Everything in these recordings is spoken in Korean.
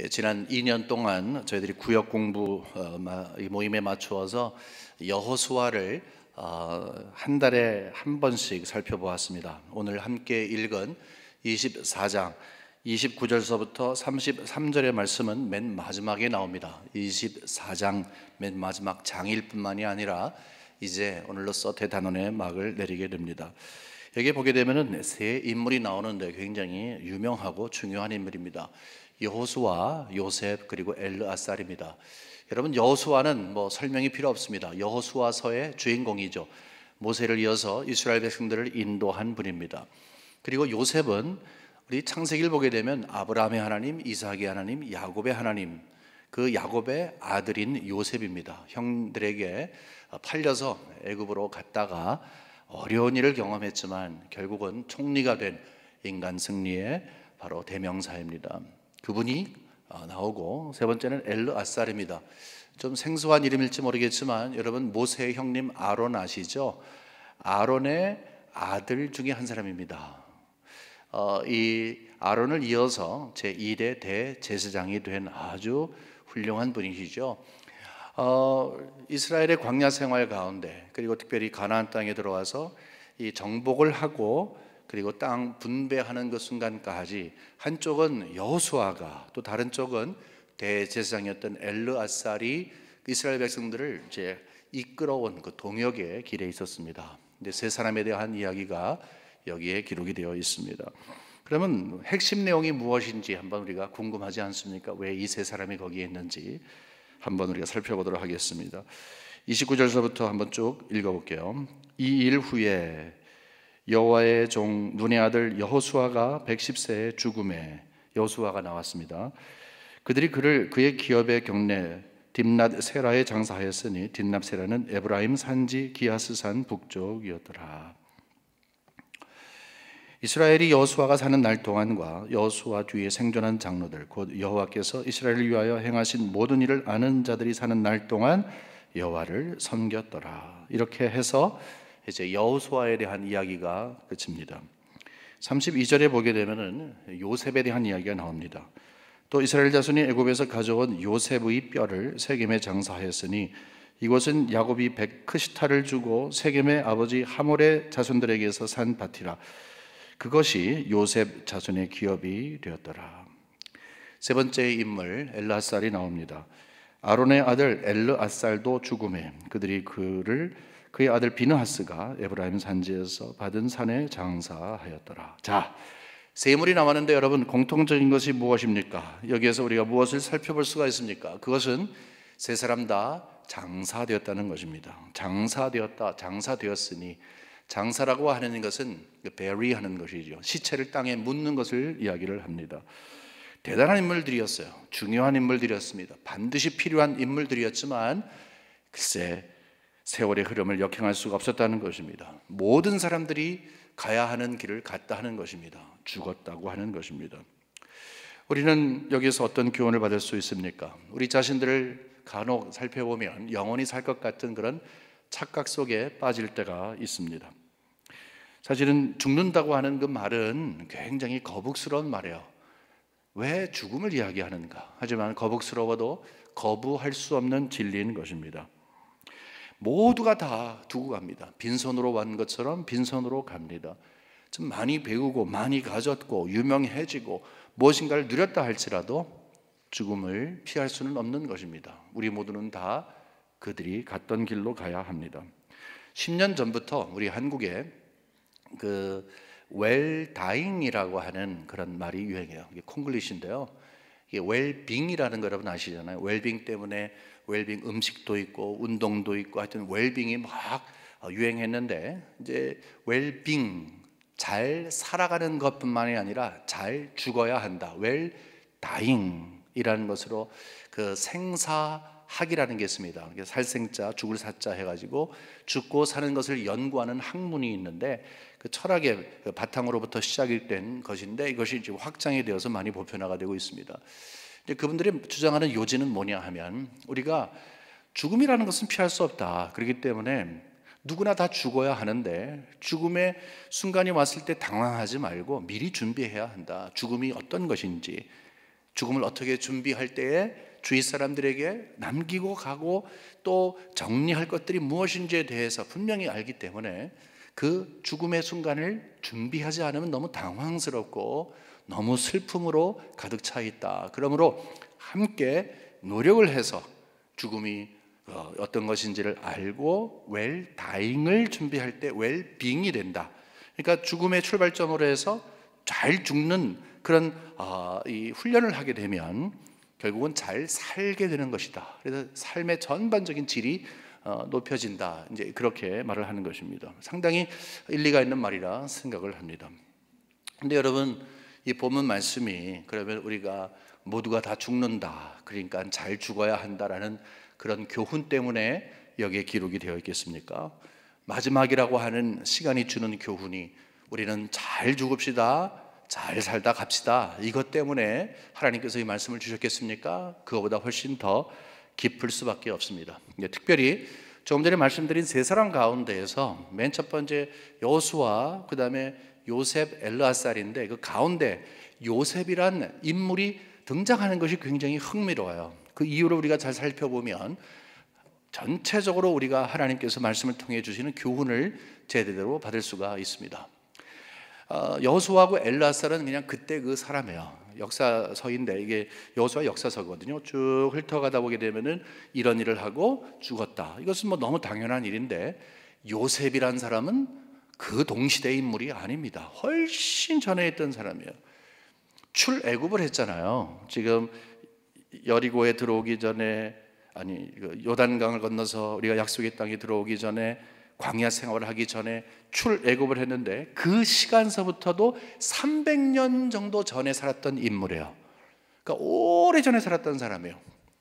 지난 2년 동안 저희들이 구역 공부 이 모임에 맞추어서 여호수아를 한 달에 한 번씩 살펴보았습니다. 오늘 함께 읽은 24장 29절서부터 33절의 말씀은 맨 마지막에 나옵니다. 24장 맨 마지막 장일 뿐만이 아니라 이제 오늘로써 대단원의 막을 내리게 됩니다. 여기 보게 되면은 세 인물이 나오는데 굉장히 유명하고 중요한 인물입니다. 여호수아, 요셉, 그리고 엘르아살입니다. 여러분, 여호수아는 설명이 필요 없습니다. 여호수아서의 주인공이죠. 모세를 이어서 이스라엘 백성들을 인도한 분입니다. 그리고 요셉은 우리 창세기를 보게 되면 아브라함의 하나님, 이삭의 하나님, 야곱의 하나님, 그 야곱의 아들인 요셉입니다. 형들에게 팔려서 애굽으로 갔다가 어려운 일을 경험했지만 결국은 총리가 된 인간 승리의 바로 대명사입니다. 그분이 나오고, 세 번째는 엘르아살입니다. 좀 생소한 이름일지 모르겠지만 여러분, 모세의 형님 아론 아시죠? 아론의 아들 중에 한 사람입니다. 이 아론을 이어서 제2대 대제사장이 된 아주 훌륭한 분이시죠. 이스라엘의 광야 생활 가운데, 그리고 특별히 가나안 땅에 들어와서 이 정복을 하고 그리고 땅 분배하는 그 순간까지 한쪽은 여호수아가, 또 다른 쪽은 대제사장이었던 엘르아살이 이스라엘 백성들을 이제 이끌어온 그 동역의 길에 있었습니다. 근데 세 사람에 대한 이야기가 여기에 기록이 되어 있습니다. 그러면 핵심 내용이 무엇인지 한번 우리가 궁금하지 않습니까? 왜 이 세 사람이 거기에 있는지 한번 우리가 살펴보도록 하겠습니다. 29절서부터 한번 쭉 읽어볼게요. 이 일 후에 여호와의 종 눈의 아들 여호수아가 110세에 죽음에, 여호수아가 나왔습니다. 그들이 그의 기업의 경내 딥낫 세라에 장사하였으니 딥낫 세라는 에브라임 산지 기하스산 북쪽이었더라. 이스라엘이 여호수아가 사는 날 동안과 여호수아 뒤에 생존한 장로들, 곧 여호와께서 이스라엘을 위하여 행하신 모든 일을 아는 자들이 사는 날 동안 여호와를 섬겼더라. 이렇게 해서 이제 여호수아에 대한 이야기가 끝입니다. 32절에 보게 되면은 요셉에 대한 이야기가 나옵니다. 또 이스라엘 자손이 애굽에서 가져온 요셉의 뼈를 세겜에 장사하였으니 이곳은 야곱이 베크시타를 주고 세겜의 아버지 하몰의 자손들에게서 산 밭이라. 그것이 요셉 자손의 기업이 되었더라. 세 번째 인물 엘르아살이 나옵니다. 아론의 아들 엘르아살도 죽음에 그들이 그의 아들 비느하스가 에브라임 산지에서 받은 산에 장사하였더라. 자, 세 인물이 남았는데 여러분, 공통적인 것이 무엇입니까? 여기에서 우리가 무엇을 살펴볼 수가 있습니까? 그것은 세 사람 다 장사되었다는 것입니다. 장사되었다, 장사되었으니, 장사라고 하는 것은 bury하는 것이죠. 시체를 땅에 묻는 것을 이야기를 합니다. 대단한 인물들이었어요. 중요한 인물들이었습니다. 반드시 필요한 인물들이었지만 글쎄 세월의 흐름을 역행할 수가 없었다는 것입니다. 모든 사람들이 가야 하는 길을 갔다 하는 것입니다. 죽었다고 하는 것입니다. 우리는 여기서 어떤 교훈을 받을 수 있습니까? 우리 자신들을 간혹 살펴보면 영원히 살 것 같은 그런 착각 속에 빠질 때가 있습니다. 사실은 죽는다고 하는 그 말은 굉장히 거북스러운 말이에요. 왜 죽음을 이야기하는가? 하지만 거북스러워도 거부할 수 없는 진리인 것입니다. 모두가 다 두고 갑니다. 빈손으로 온 것처럼 빈손으로 갑니다. 좀 많이 배우고 많이 가졌고 유명해지고 무엇인가를 누렸다 할지라도 죽음을 피할 수는 없는 것입니다. 우리 모두는 다 그들이 갔던 길로 가야 합니다. 10년 전부터 우리 한국에 그 웰다잉이라고 하는 그런 말이 유행해요. 이게 콩글리시인데요. 이게 웰빙이라는 거 여러분 아시잖아요. 웰빙 때문에 웰빙 음식도 있고 운동도 있고 하여튼 웰빙이 막 유행했는데, 이제 웰빙, 잘 살아가는 것뿐만이 아니라 잘 죽어야 한다. 웰다잉이라는 것으로 그 생사학이라는 게 있습니다. 살생자, 죽을 사자 해가지고 죽고 사는 것을 연구하는 학문이 있는데 그 철학의 바탕으로부터 시작이 된 것인데 이것이 지금 확장이 되어서 많이 보편화가 되고 있습니다. 그분들이 주장하는 요지는 뭐냐 하면, 우리가 죽음이라는 것은 피할 수 없다. 그렇기 때문에 누구나 다 죽어야 하는데 죽음의 순간이 왔을 때 당황하지 말고 미리 준비해야 한다. 죽음이 어떤 것인지, 죽음을 어떻게 준비할 때에 주위 사람들에게 남기고 가고 또 정리할 것들이 무엇인지에 대해서 분명히 알기 때문에 그 죽음의 순간을 준비하지 않으면 너무 당황스럽고 너무 슬픔으로 가득 차 있다. 그러므로 함께 노력을 해서 죽음이 어떤 것인지를 알고 웰다잉을 준비할 때 웰빙이 된다. 그러니까 죽음의 출발점으로 해서 잘 죽는 그런 이 훈련을 하게 되면 결국은 잘 살게 되는 것이다. 그래서 삶의 전반적인 질이 높여진다. 이제 그렇게 말을 하는 것입니다. 상당히 일리가 있는 말이라 생각을 합니다. 근데 여러분, 이 본문 말씀이 그러면 우리가 모두가 다 죽는다, 그러니까 잘 죽어야 한다라는 그런 교훈 때문에 여기에 기록이 되어 있겠습니까? 마지막이라고 하는 시간이 주는 교훈이 우리는 잘 죽읍시다, 잘 살다 갑시다, 이것 때문에 하나님께서 이 말씀을 주셨겠습니까? 그거보다 훨씬 더 깊을 수밖에 없습니다. 특별히 조금 전에 말씀드린 세 사람 가운데에서 맨 첫 번째 여호수아, 그 다음에 요셉, 엘르아살인데 그 가운데 요셉이란 인물이 등장하는 것이 굉장히 흥미로워요. 그 이유를 우리가 잘 살펴보면 전체적으로 우리가 하나님께서 말씀을 통해 주시는 교훈을 제대로 받을 수가 있습니다. 여호수아하고 엘르아살은 그냥 그때 그 사람이에요. 역사서인데 이게 여호수아 역사서거든요. 쭉 훑어가다 보게 되면은 이런 일을 하고 죽었다. 이것은 뭐 너무 당연한 일인데 요셉이란 사람은 그 동시대 인물이 아닙니다. 훨씬 전에 있던 사람이에요. 출애굽을 했잖아요. 지금 여리고에 들어오기 전에, 아니 요단강을 건너서 우리가 약속의 땅에 들어오기 전에, 광야 생활을 하기 전에 출애굽을 했는데 그 시간서부터도 300년 정도 전에 살았던 인물이에요. 그러니까 오래전에 살았던 사람이에요.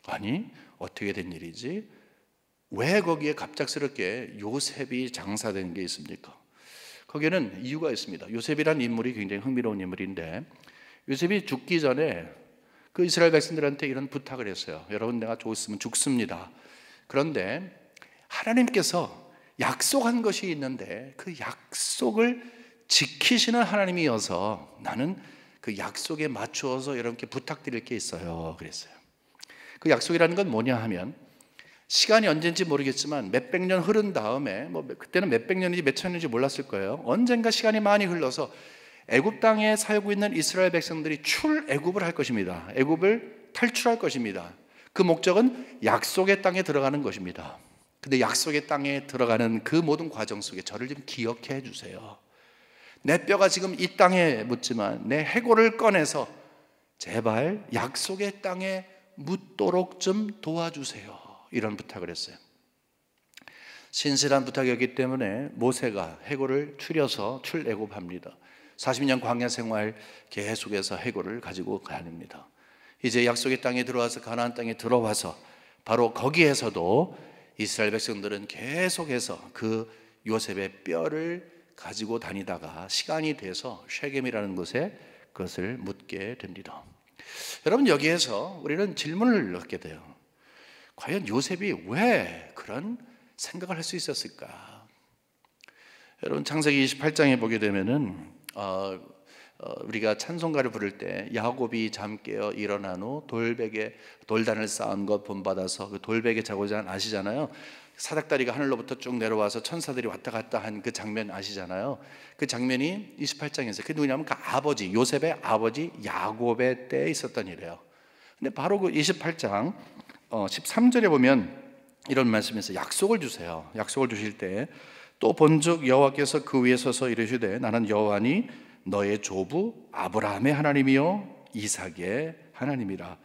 아니 어떻게 된 일이지? 왜 거기에 갑작스럽게 요셉이 장사된 게 있습니까? 거기에는 이유가 있습니다. 요셉이라는 인물이 굉장히 흥미로운 인물인데, 요셉이 죽기 전에 그 이스라엘 백성들한테 이런 부탁을 했어요. 여러분, 내가 죽었으면 죽습니다. 그런데 하나님께서 약속한 것이 있는데 그 약속을 지키시는 하나님이어서 나는 그 약속에 맞추어서 여러분께 부탁드릴 게 있어요. 그랬어요. 그 약속이라는 건 뭐냐 하면, 시간이 언젠지 모르겠지만 몇백 년 흐른 다음에, 뭐 그때는 몇백 년인지 몇천 년인지 몰랐을 거예요. 언젠가 시간이 많이 흘러서 애굽 땅에 살고 있는 이스라엘 백성들이 출애굽을 할 것입니다. 애굽을 탈출할 것입니다. 그 목적은 약속의 땅에 들어가는 것입니다. 근데 약속의 땅에 들어가는 그 모든 과정 속에 저를 좀 기억해 주세요. 내 뼈가 지금 이 땅에 묻지만 내 해골을 꺼내서 제발 약속의 땅에 묻도록 좀 도와주세요. 이런 부탁을 했어요. 신실한 부탁이었기 때문에 모세가 해골을 추려서 출애굽합니다. 40년 광야 생활 계속해서 해골을 가지고 가닙니다. 이제 약속의 땅에 들어와서 가나안 땅에 들어와서 바로 거기에서도 이스라엘 백성들은 계속해서 그 요셉의 뼈를 가지고 다니다가 시간이 돼서 쉐겜이라는 곳에 그것을 묻게 됩니다. 여러분, 여기에서 우리는 질문을 얻게 돼요. 과연 요셉이 왜 그런 생각을 할 수 있었을까? 여러분, 창세기 28장에 보게 되면은 우리가 찬송가를 부를 때 야곱이 잠 깨어 일어난 후 돌베개 돌단을 쌓은 것 본받아서 그 돌베개 자고자 아시잖아요. 사닥다리가 하늘로부터 쭉 내려와서 천사들이 왔다 갔다 한 그 장면 아시잖아요. 그 장면이 28장에서 그게 누구냐면 그 아버지, 요셉의 아버지 야곱의 때에 있었던 일이에요. 근데 바로 그 28장 13절에 보면 이런 말씀에서 약속을 주세요. 약속을 주실 때 또 본즉 여호와께서 그 위에 서서 이르시되 나는 여호와니 너의 조부 아브라함의 하나님이요 이삭의 하나님이라.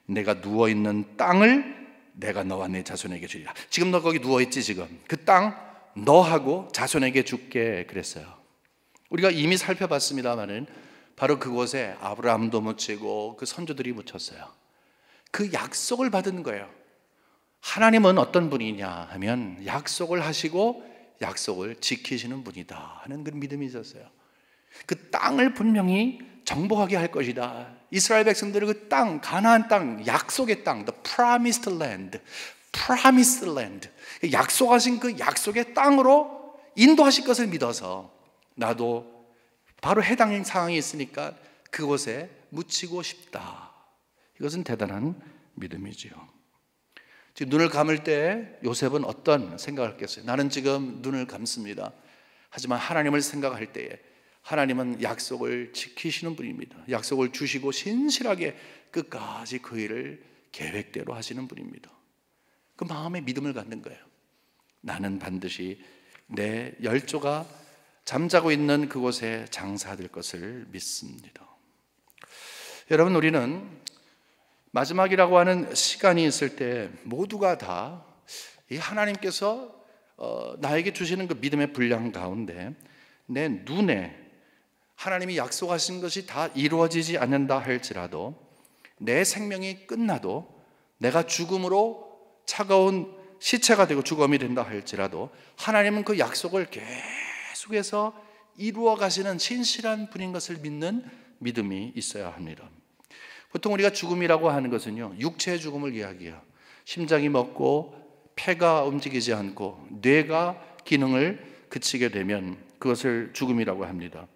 내가 누워있는 땅을 내가 너와 내 자손에게 주리라. 지금 너 거기 누워있지? 지금 그 땅 너하고 자손에게 줄게 그랬어요. 우리가 이미 살펴봤습니다마는 바로 그곳에 아브라함도 묻히고 그 선조들이 묻혔어요. 그 약속을 받은 거예요. 하나님은 어떤 분이냐 하면 약속을 하시고 약속을 지키시는 분이다 하는 그런 믿음이 있었어요. 그 땅을 분명히 정복하게 할 것이다. 이스라엘 백성들은 그 땅, 가나안 땅, 약속의 땅, the promised land, promised land, 약속하신 그 약속의 땅으로 인도하실 것을 믿어서 나도 바로 해당 상황이 있으니까 그곳에 묻히고 싶다. 이것은 대단한 믿음이지요. 지금 눈을 감을 때 요셉은 어떤 생각을 했겠어요? 나는 지금 눈을 감습니다. 하지만 하나님을 생각할 때에 하나님은 약속을 지키시는 분입니다. 약속을 주시고 신실하게 끝까지 그 일을 계획대로 하시는 분입니다. 그 마음에 믿음을 갖는 거예요. 나는 반드시 내 열조가 잠자고 있는 그곳에 장사될 것을 믿습니다. 여러분, 우리는 마지막이라고 하는 시간이 있을 때 모두가 다 이 하나님께서 나에게 주시는 그 믿음의 분량 가운데 내 눈에 하나님이 약속하신 것이 다 이루어지지 않는다 할지라도, 내 생명이 끝나도, 내가 죽음으로 차가운 시체가 되고 주검이 된다 할지라도 하나님은 그 약속을 계속해서 이루어 가시는 신실한 분인 것을 믿는 믿음이 있어야 합니다. 보통 우리가 죽음이라고 하는 것은요, 육체의 죽음을 이야기해요. 심장이 멎고 폐가 움직이지 않고 뇌가 기능을 그치게 되면 그것을 죽음이라고 합니다.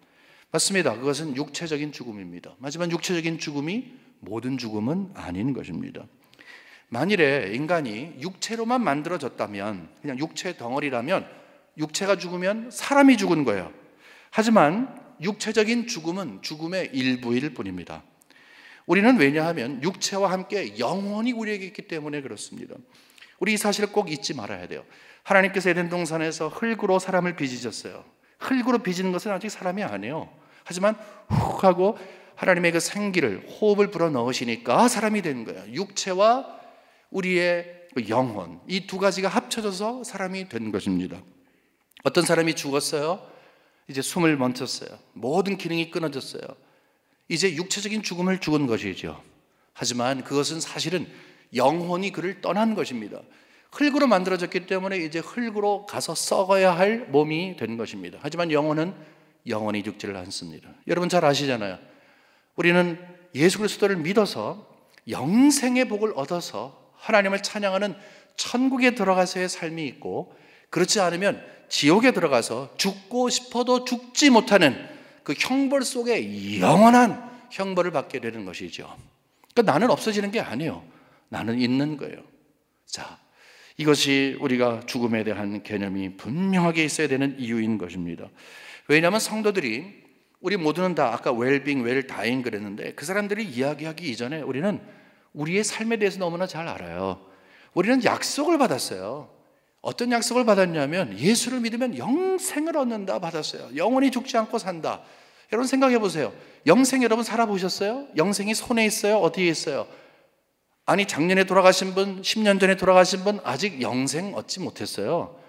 맞습니다. 그것은 육체적인 죽음입니다. 하지만 육체적인 죽음이 모든 죽음은 아닌 것입니다. 만일에 인간이 육체로만 만들어졌다면, 그냥 육체 덩어리라면 육체가 죽으면 사람이 죽은 거예요. 하지만 육체적인 죽음은 죽음의 일부일 뿐입니다. 우리는 왜냐하면 육체와 함께 영혼이 우리에게 있기 때문에 그렇습니다. 우리 이 사실을 꼭 잊지 말아야 돼요. 하나님께서 에덴 동산에서 흙으로 사람을 빚으셨어요. 흙으로 빚은 것은 아직 사람이 아니에요. 하지만 훅 하고 하나님의 그 생기를, 호흡을 불어 넣으시니까 사람이 된 거예요. 육체와 우리의 영혼, 이 두 가지가 합쳐져서 사람이 된 것입니다. 어떤 사람이 죽었어요. 이제 숨을 멈췄어요. 모든 기능이 끊어졌어요. 이제 육체적인 죽음을 죽은 것이죠. 하지만 그것은 사실은 영혼이 그를 떠난 것입니다. 흙으로 만들어졌기 때문에 이제 흙으로 가서 썩어야 할 몸이 된 것입니다. 하지만 영혼은 영원히 죽지를 않습니다. 여러분 잘 아시잖아요. 우리는 예수 그리스도를 믿어서 영생의 복을 얻어서 하나님을 찬양하는 천국에 들어가서의 삶이 있고, 그렇지 않으면 지옥에 들어가서 죽고 싶어도 죽지 못하는 그 형벌 속에 영원한 형벌을 받게 되는 것이죠. 그러니까 나는 없어지는 게 아니에요. 나는 있는 거예요. 자, 이것이 우리가 죽음에 대한 개념이 분명하게 있어야 되는 이유인 것입니다. 왜냐하면 성도들이, 우리 모두는 다 아까 웰빙, 웰다잉 그랬는데, 그 사람들이 이야기하기 이전에 우리는 우리의 삶에 대해서 너무나 잘 알아요. 우리는 약속을 받았어요. 어떤 약속을 받았냐면 예수를 믿으면 영생을 얻는다 받았어요. 영원히 죽지 않고 산다. 여러분 생각해 보세요. 영생 여러분 살아보셨어요? 영생이 손에 있어요? 어디에 있어요? 아니, 작년에 돌아가신 분, 10년 전에 돌아가신 분 아직 영생 얻지 못했어요.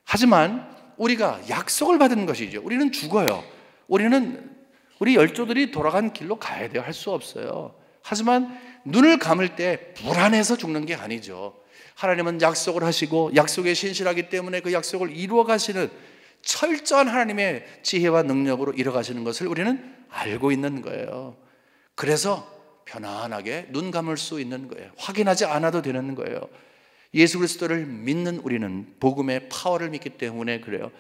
하지만 우리가 약속을 받은 것이죠. 우리는 죽어요. 우리 열조들이 돌아간 길로 가야 돼요. 할 수 없어요. 하지만 눈을 감을 때 불안해서 죽는 게 아니죠. 하나님은 약속을 하시고 약속에 신실하기 때문에 그 약속을 이루어 가시는 철저한 하나님의 지혜와 능력으로 이루어 가시는 것을 우리는 알고 있는 거예요. 그래서 편안하게 눈 감을 수 있는 거예요. 확인하지 않아도 되는 거예요. 예수 그리스도를 믿는 우리는 복음의 파워를 믿기 때문에 그래요.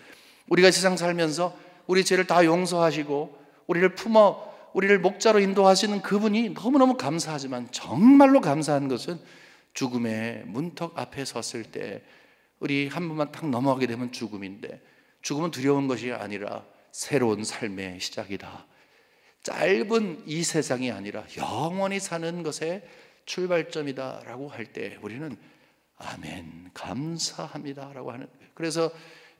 우리가 세상 살면서 우리 죄를 다 용서하시고 우리를 품어 우리를 목자로 인도하시는 그분이 너무너무 감사하지만, 정말로 감사한 것은 죽음의 문턱 앞에 섰을 때 우리 한 번만 딱 넘어가게 되면 죽음인데, 죽음은 두려운 것이 아니라 새로운 삶의 시작이다. 짧은 이 세상이 아니라 영원히 사는 것의 출발점이다 라고 할 때 우리는 아멘, 감사합니다 라고 하는 거예요. 그래서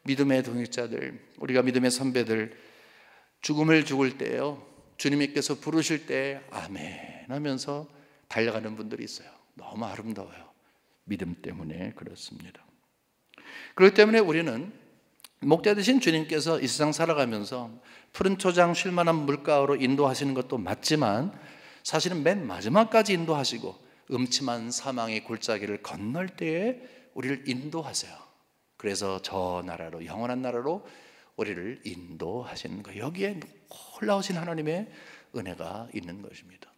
믿음의 동역자들, 우리가 믿음의 선배들, 죽음을 죽을 때요, 주님께서 부르실 때 아멘 하면서 달려가는 분들이 있어요. 너무 아름다워요. 믿음 때문에 그렇습니다. 그렇기 때문에 우리는 목자 되신 주님께서 이 세상 살아가면서 푸른 초장 쉴 만한 물가로 인도하시는 것도 맞지만, 사실은 맨 마지막까지 인도하시고 음침한 사망의 골짜기를 건널 때에 우리를 인도하세요. 그래서 저 나라로, 영원한 나라로 우리를 인도하시는 거예요. 여기에 놀라우신 하나님의 은혜가 있는 것입니다.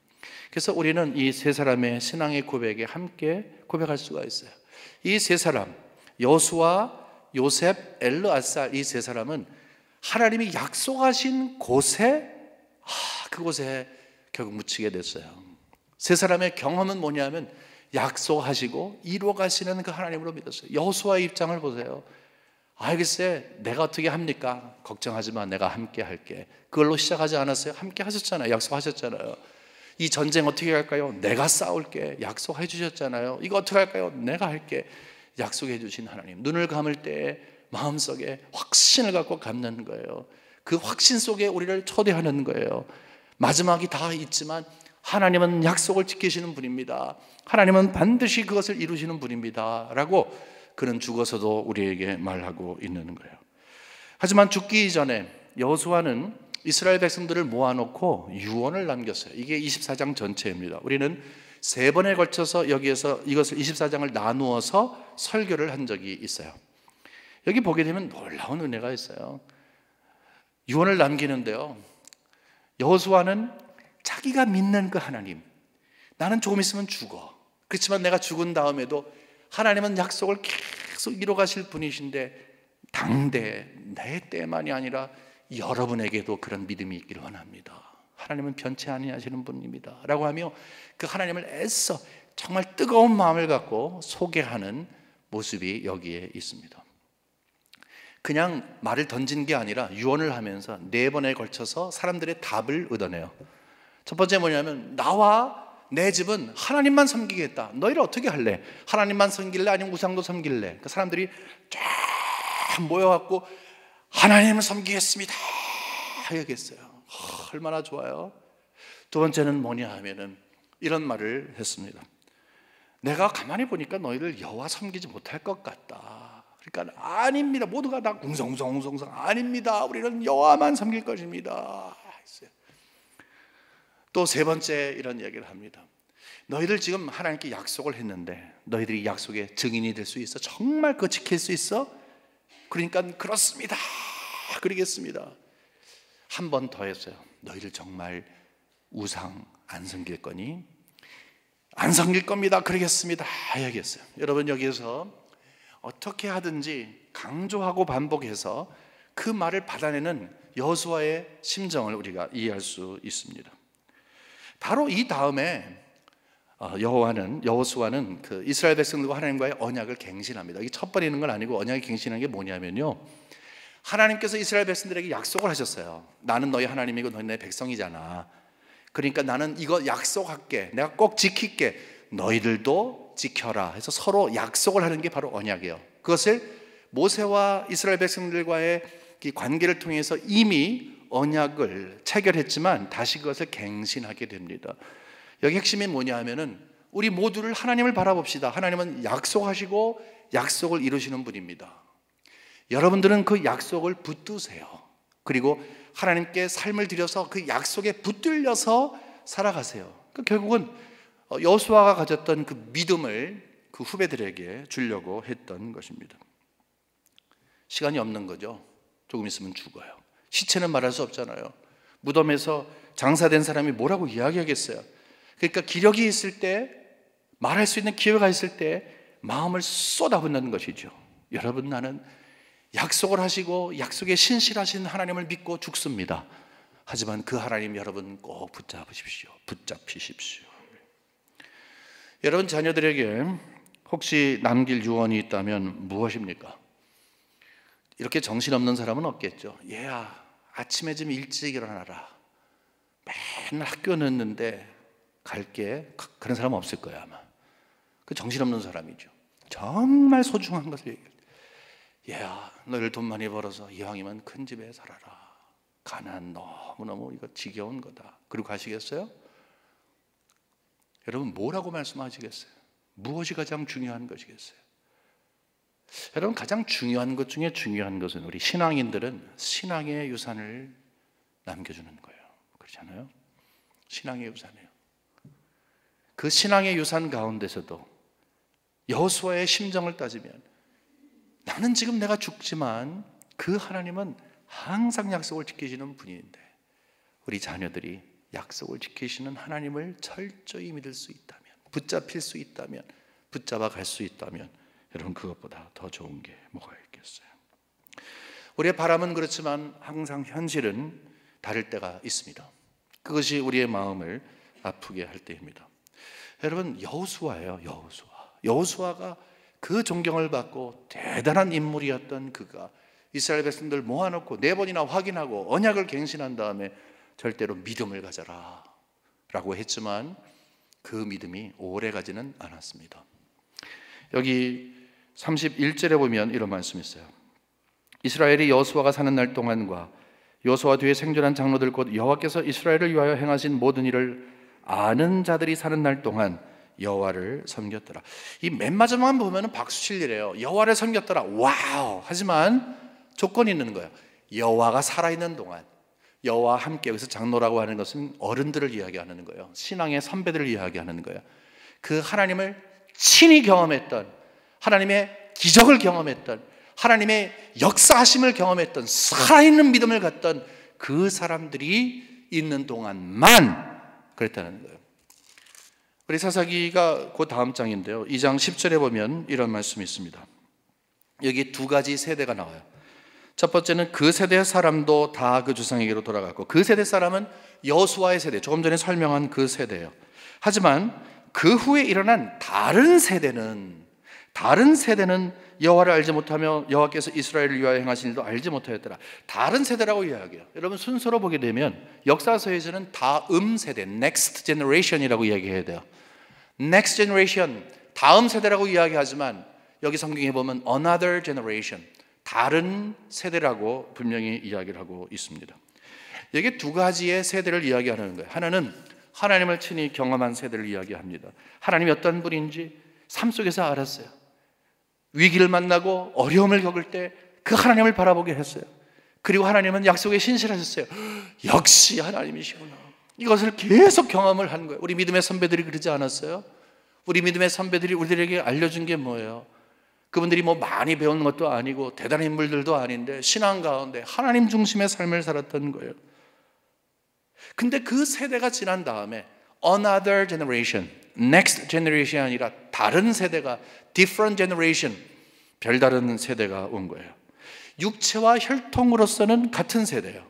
그래서 우리는 이 세 사람의 신앙의 고백에 함께 고백할 수가 있어요. 이 세 사람, 여수와 요셉, 엘르아살, 이 세 사람은 하나님이 약속하신 곳에, 그곳에 결국 묻히게 됐어요. 세 사람의 경험은 뭐냐면 약속하시고 이루어가시는 그 하나님으로 믿었어요. 여호수아의 입장을 보세요. 알겠어요. 내가 어떻게 합니까? 걱정하지 마. 내가 함께 할게. 그걸로 시작하지 않았어요? 함께 하셨잖아요. 약속하셨잖아요. 이 전쟁 어떻게 할까요? 내가 싸울게. 약속해 주셨잖아요. 이거 어떻게 할까요? 내가 할게. 약속해 주신 하나님. 눈을 감을 때 마음속에 확신을 갖고 감는 거예요. 그 확신 속에 우리를 초대하는 거예요. 마지막이 다 있지만 하나님은 약속을 지키시는 분입니다. 하나님은 반드시 그것을 이루시는 분입니다 라고 그는 죽어서도 우리에게 말하고 있는 거예요. 하지만 죽기 전에 여호수아는 이스라엘 백성들을 모아놓고 유언을 남겼어요. 이게 24장 전체입니다. 우리는 세 번에 걸쳐서 여기에서 이것을 24장을 나누어서 설교를 한 적이 있어요. 여기 보게 되면 놀라운 은혜가 있어요. 유언을 남기는데요, 여호수아는 자기가 믿는 그 하나님, 나는 조금 있으면 죽어. 그렇지만 내가 죽은 다음에도 하나님은 약속을 계속 이뤄가실 분이신데 당대 내 때만이 아니라 여러분에게도 그런 믿음이 있기를 원합니다. 하나님은 변치 아니하시는 분입니다 라고 하며 그 하나님을 애써 정말 뜨거운 마음을 갖고 소개하는 모습이 여기에 있습니다. 그냥 말을 던진 게 아니라 유언을 하면서 네 번에 걸쳐서 사람들의 답을 얻어내요. 첫 번째 뭐냐면, 나와 내 집은 하나님만 섬기겠다. 너희를 어떻게 할래? 하나님만 섬길래? 아니면 우상도 섬길래? 그 사람들이 쫙 모여갖고 하나님을 섬기겠습니다 하겠어요. 얼마나 좋아요. 두 번째는 뭐냐 하면은 이런 말을 했습니다. 내가 가만히 보니까 너희를 여호와 섬기지 못할 것 같다. 그러니까 아닙니다. 모두가 다 웅성웅성 아닙니다. 우리는 여호와만 섬길 것입니다. 또 세 번째 이런 얘기를 합니다. 너희들 지금 하나님께 약속을 했는데 너희들이 약속의 증인이 될 수 있어? 정말 그거 지킬 수 있어? 그러니까 그렇습니다. 그러겠습니다. 한 번 더 했어요. 너희들 정말 우상 안 섬길 거니? 안 섬길 겁니다. 그러겠습니다. 해야겠어요. 여러분, 여기에서 어떻게 하든지 강조하고 반복해서 그 말을 받아내는 여호수아의 심정을 우리가 이해할 수 있습니다. 바로 이 다음에 여호수아는 그 이스라엘 백성들과 하나님과의 언약을 갱신합니다. 이게 첫 번에 있는 건 아니고, 언약을 갱신한 게 뭐냐면요, 하나님께서 이스라엘 백성들에게 약속을 하셨어요. 나는 너희 하나님이고 너희 내 백성이잖아. 그러니까 나는 이거 약속할게. 내가 꼭 지킬게. 너희들도 지켜라 해서 서로 약속을 하는 게 바로 언약이에요. 그것을 모세와 이스라엘 백성들과의 관계를 통해서 이미 언약을 체결했지만 다시 그것을 갱신하게 됩니다. 여기 핵심이 뭐냐 하면은 우리 모두를 하나님을 바라봅시다. 하나님은 약속하시고 약속을 이루시는 분입니다. 여러분들은 그 약속을 붙드세요. 그리고 하나님께 삶을 들여서 그 약속에 붙들려서 살아가세요. 결국은 여호수아가 가졌던 그 믿음을 그 후배들에게 주려고 했던 것입니다. 시간이 없는 거죠. 조금 있으면 죽어요. 시체는 말할 수 없잖아요. 무덤에서 장사된 사람이 뭐라고 이야기하겠어요. 그러니까 기력이 있을 때, 말할 수 있는 기회가 있을 때 마음을 쏟아붓는 것이죠. 여러분, 나는 약속을 하시고 약속에 신실하신 하나님을 믿고 죽습니다. 하지만 그 하나님 여러분 꼭 붙잡히십시오. 여러분, 자녀들에게 혹시 남길 유언이 있다면 무엇입니까? 이렇게 정신없는 사람은 없겠죠. 얘야, 아침에 좀 일찍 일어나라. 맨날 학교 늦는데 갈게. 그런 사람 없을 거야 아마. 그 정신없는 사람이죠. 정말 소중한 것을 얘기할 때, 얘야, 너희들 돈 많이 벌어서 이왕이면 큰 집에 살아라. 가난 너무너무 이거 지겨운 거다. 그리고 가시겠어요? 여러분, 뭐라고 말씀하시겠어요? 무엇이 가장 중요한 것이겠어요? 여러분, 가장 중요한 것 중에 중요한 것은 우리 신앙인들은 신앙의 유산을 남겨주는 거예요. 그렇잖아요? 신앙의 유산이에요. 그 신앙의 유산 가운데서도 여호수아의 심정을 따지면, 나는 지금 내가 죽지만 그 하나님은 항상 약속을 지키시는 분인데, 우리 자녀들이 약속을 지키시는 하나님을 철저히 믿을 수 있다면, 붙잡힐 수 있다면, 붙잡아 갈 수 있다면, 여러분, 그것보다 더 좋은 게 뭐가 있겠어요? 우리의 바람은 그렇지만 항상 현실은 다를 때가 있습니다. 그것이 우리의 마음을 아프게 할 때입니다. 여러분, 여호수아예요. 여호수아가 그 존경을 받고 대단한 인물이었던 그가 이스라엘 백성들 모아놓고 4번이나 확인하고 언약을 갱신한 다음에 절대로 믿음을 가져라 라고 했지만 그 믿음이 오래 가지는 않았습니다. 여기 31절에 보면 이런 말씀이 있어요. 이스라엘이 여호수아가 사는 날 동안과 여호수아 뒤에 생존한 장로들 곧 여호와께서 이스라엘을 위하여 행하신 모든 일을 아는 자들이 사는 날 동안 여호와를 섬겼더라. 이 맨 마지막만 보면 박수 칠 일이에요. 여호와를 섬겼더라. 와우. 하지만 조건이 있는 거예요. 여호와가 살아있는 동안, 여호와와 함께, 여기서 장로라고 하는 것은 어른들을 이야기하는 거예요. 신앙의 선배들을 이야기하는 거예요. 그 하나님을 친히 경험했던, 하나님의 기적을 경험했던, 하나님의 역사하심을 경험했던, 살아있는 믿음을 갖던 그 사람들이 있는 동안만 그랬다는 거예요. 우리 사사기가 그 다음 장인데요, 2장 10절에 보면 이런 말씀이 있습니다. 여기 2가지 세대가 나와요. 첫 번째는 그 세대 사람도 다 그 조상에게로 돌아갔고, 그 세대 사람은 여호수아의 세대, 조금 전에 설명한 그 세대예요. 하지만 그 후에 일어난 다른 세대는 여호와를 알지 못하며 여호와께서 이스라엘을 위하여 행하신 일도 알지 못하였더라. 다른 세대라고 이야기해요. 여러분, 순서로 보게 되면 역사서에서는 다음 세대, next generation이라고 이야기해야 돼요. next generation, 다음 세대라고 이야기하지만 여기 성경에 보면 another generation, 다른 세대라고 분명히 이야기를 하고 있습니다. 여기 2가지의 세대를 이야기하는 거예요. 하나는 하나님을 친히 경험한 세대를 이야기합니다. 하나님이 어떤 분인지 삶 속에서 알았어요. 위기를 만나고 어려움을 겪을 때 그 하나님을 바라보게 했어요. 그리고 하나님은 약속에 신실하셨어요. 역시 하나님이시구나. 이것을 계속 경험을 한 거예요. 우리 믿음의 선배들이 그러지 않았어요? 우리 믿음의 선배들이 우리들에게 알려준 게 뭐예요? 그분들이 뭐 많이 배운 것도 아니고 대단한 인물들도 아닌데 신앙 가운데 하나님 중심의 삶을 살았던 거예요. 근데 그 세대가 지난 다음에 another generation, next generation이 아니라 다른 세대가 different generation, 별다른 세대가 온 거예요. 육체와 혈통으로서는 같은 세대예요.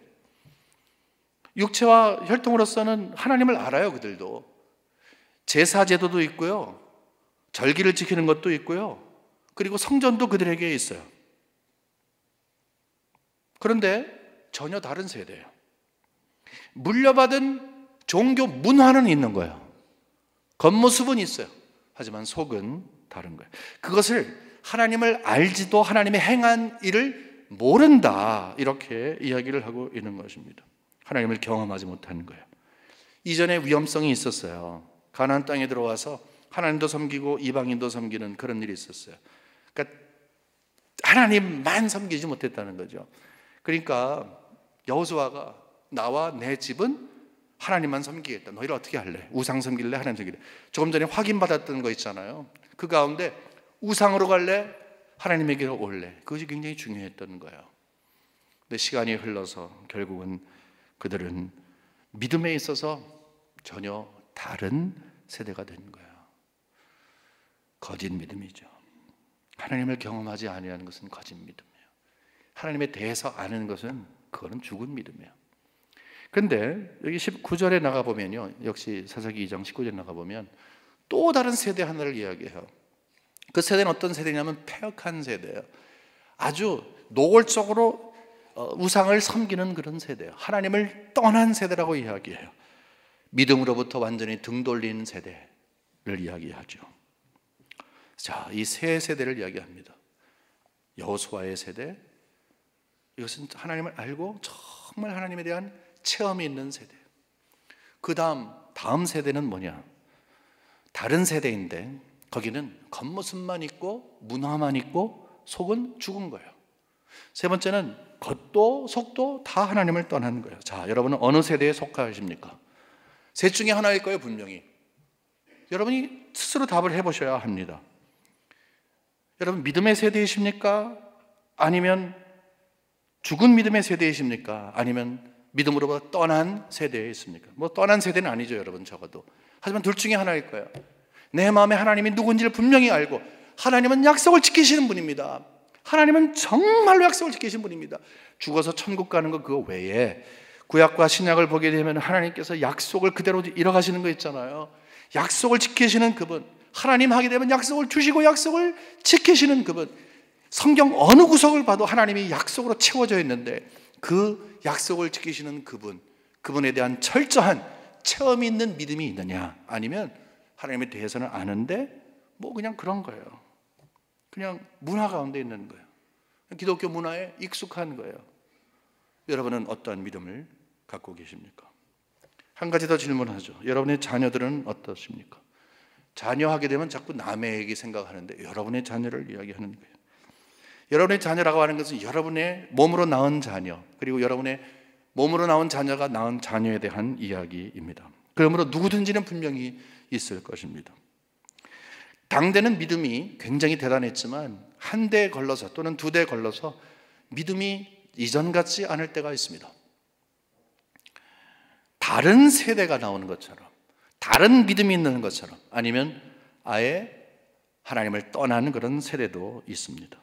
육체와 혈통으로서는 하나님을 알아요. 그들도 제사 제도도 있고요, 절기를 지키는 것도 있고요, 그리고 성전도 그들에게 있어요. 그런데 전혀 다른 세대예요. 물려받은 종교 문화는 있는 거예요. 겉모습은 있어요. 하지만 속은 다른 거예요. 그것을 하나님을 알지도 하나님의 행한 일을 모른다, 이렇게 이야기를 하고 있는 것입니다. 하나님을 경험하지 못하는 거예요. 이전에 위험성이 있었어요. 가나안 땅에 들어와서 하나님도 섬기고 이방인도 섬기는 그런 일이 있었어요. 그러니까 하나님만 섬기지 못했다는 거죠. 그러니까 여호수아가 나와 내 집은 하나님만 섬기겠다. 너희를 어떻게 할래? 우상 섬길래? 하나님 섬길래? 조금 전에 확인받았던 거 있잖아요. 그 가운데 우상으로 갈래? 하나님에게로 올래? 그것이 굉장히 중요했던 거예요. 근데 시간이 흘러서 결국은 그들은 믿음에 있어서 전혀 다른 세대가 된 거예요. 거짓 믿음이죠. 하나님을 경험하지 아니하는 것은 거짓 믿음이에요. 하나님에 대해서 아는 것은 그거는 죽은 믿음이에요. 그런데 여기 19절에 나가보면요, 역시 사사기 2장 19절에 나가보면 또 다른 세대 하나를 이야기해요. 그 세대는 어떤 세대냐면 패역한 세대예요. 아주 노골적으로 우상을 섬기는 그런 세대예요. 하나님을 떠난 세대라고 이야기해요. 믿음으로부터 완전히 등 돌린 세대를 이야기하죠. 자, 이 세 세대를 이야기합니다. 여호수아의 세대, 이것은 하나님을 알고 정말 하나님에 대한 체험이 있는 세대. 그 다음 세대는 뭐냐? 다른 세대인데 거기는 겉모습만 있고 문화만 있고 속은 죽은 거예요. 세 번째는 겉도 속도 다 하나님을 떠난 거예요. 자, 여러분은 어느 세대에 속하십니까? 셋 중에 하나일 거예요, 분명히. 여러분이 스스로 답을 해보셔야 합니다. 여러분, 믿음의 세대이십니까? 아니면 죽은 믿음의 세대이십니까? 아니면 믿음으로부터 떠난 세대에 있습니까? 뭐 떠난 세대는 아니죠, 여러분, 적어도. 하지만 둘 중에 하나일 거예요. 내 마음에 하나님이 누군지를 분명히 알고, 하나님은 약속을 지키시는 분입니다. 하나님은 정말로 약속을 지키시는 분입니다. 죽어서 천국 가는 거 그거 외에 구약과 신약을 보게 되면 하나님께서 약속을 그대로 이뤄가시는 거 있잖아요. 약속을 지키시는 그분, 하나님 하게 되면 약속을 주시고 약속을 지키시는 그분, 성경 어느 구석을 봐도 하나님이 약속으로 채워져 있는데 그 약속을 지키시는 그분, 그분에 대한 철저한 체험이 있는 믿음이 있느냐, 아니면 하나님에 대해서는 아는데 뭐 그냥 그런 거예요. 그냥 문화 가운데 있는 거예요. 기독교 문화에 익숙한 거예요. 여러분은 어떠한 믿음을 갖고 계십니까? 한 가지 더 질문하죠. 여러분의 자녀들은 어떠십니까? 자녀하게 되면 자꾸 남의 얘기 생각하는데 여러분의 자녀를 이야기하는 거예요. 여러분의 자녀라고 하는 것은 여러분의 몸으로 낳은 자녀, 그리고 여러분의 몸으로 나온 자녀가 낳은 자녀에 대한 이야기입니다. 그러므로 누구든지는 분명히 있을 것입니다. 당대는 믿음이 굉장히 대단했지만 한 대에 걸러서 또는 두 대에 걸러서 믿음이 이전 같지 않을 때가 있습니다. 다른 세대가 나오는 것처럼, 다른 믿음이 있는 것처럼, 아니면 아예 하나님을 떠나는 그런 세대도 있습니다.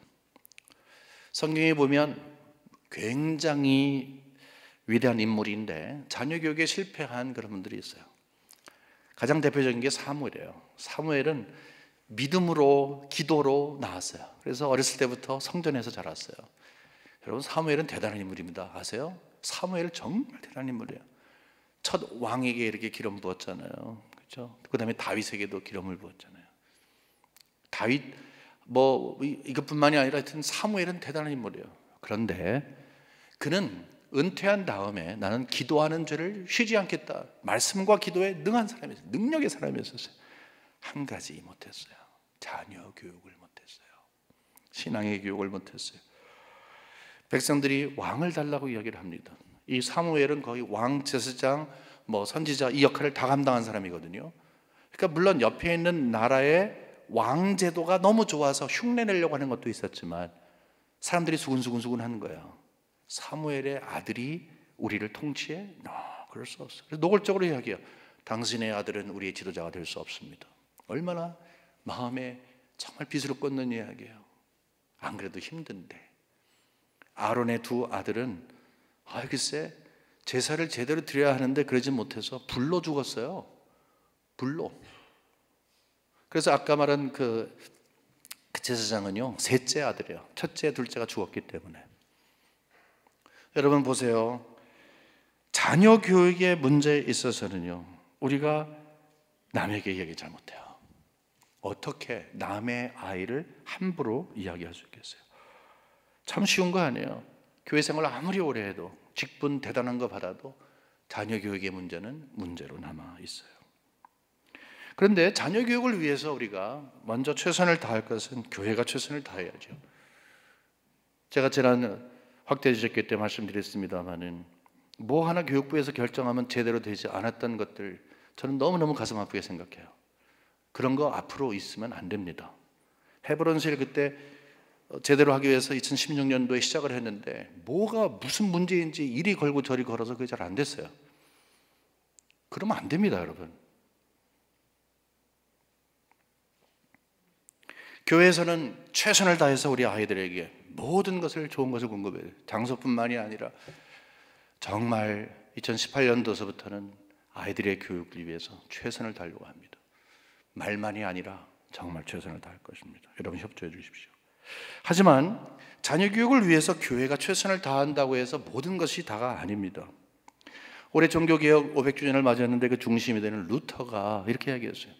성경에 보면 굉장히 위대한 인물인데 자녀 교육에 실패한 그런 분들이 있어요. 가장 대표적인 게 사무엘이에요. 사무엘은 믿음으로, 기도로 나왔어요. 그래서 어렸을 때부터 성전에서 자랐어요. 여러분, 사무엘은 대단한 인물입니다. 아세요? 사무엘 정말 대단한 인물이에요. 첫 왕에게 이렇게 기름 부었잖아요. 그렇죠? 그 다음에 다윗에게도 기름을 부었잖아요. 다윗 이것뿐만이 아니라 하여튼 사무엘은 대단한 인물이에요. 그런데 그는 은퇴한 다음에 나는 기도하는 죄를 쉬지 않겠다, 말씀과 기도에 능한 사람이었어요. 능력의 사람이었어요. 한 가지 못했어요. 자녀 교육을 못했어요. 신앙의 교육을 못했어요. 백성들이 왕을 달라고 이야기를 합니다. 이 사무엘은 거의 왕, 제사장, 선지자 이 역할을 다 감당한 사람이거든요. 그러니까 물론 옆에 있는 나라의 왕제도가 너무 좋아서 흉내 내려고 하는 것도 있었지만 사람들이 수근수근 하는 거예요. 사무엘의 아들이 우리를 통치해? 그럴 수 없어. 그래서 노골적으로 이야기해요. 당신의 아들은 우리의 지도자가 될 수 없습니다. 얼마나 마음에 정말 빗을 꽂는 이야기예요. 안 그래도 힘든데. 아론의 두 아들은 글쎄 제사를 제대로 드려야 하는데 그러지 못해서 불로 죽었어요. 불로. 그래서 아까 말한 그 제사장은요, 셋째 아들이에요. 첫째, 둘째가 죽었기 때문에. 여러분 보세요. 자녀 교육의 문제에 있어서는요, 우리가 남에게 얘기 잘 못해요. 어떻게 남의 아이를 함부로 이야기할 수 있겠어요? 참 쉬운 거 아니에요. 교회 생활 아무리 오래 해도, 직분 대단한 거 받아도 자녀 교육의 문제는 문제로 남아 있어요. 그런데 자녀 교육을 위해서 우리가 먼저 최선을 다할 것은 교회가 최선을 다해야죠. 제가 지난 확대지적회 때 말씀드렸습니다마는 뭐 하나 교육부에서 결정하면 제대로 되지 않았던 것들, 저는 너무너무 가슴 아프게 생각해요. 그런 거 앞으로 있으면 안 됩니다. 헤브론세일 그때 제대로 하기 위해서 2016년도에 시작을 했는데 뭐가 무슨 문제인지 이리 걸고 저리 걸어서 그게 잘 안 됐어요. 그러면 안 됩니다, 여러분. 교회에서는 최선을 다해서 우리 아이들에게 모든 것을, 좋은 것을 공급해요. 장소뿐만이 아니라 정말 2018년도서부터는 아이들의 교육을 위해서 최선을 다하려고 합니다. 말만이 아니라 정말 최선을 다할 것입니다. 여러분 협조해 주십시오. 하지만 자녀 교육을 위해서 교회가 최선을 다한다고 해서 모든 것이 다가 아닙니다. 올해 종교개혁 500주년을 맞았는데 그 중심이 되는 루터가 이렇게 이야기했어요.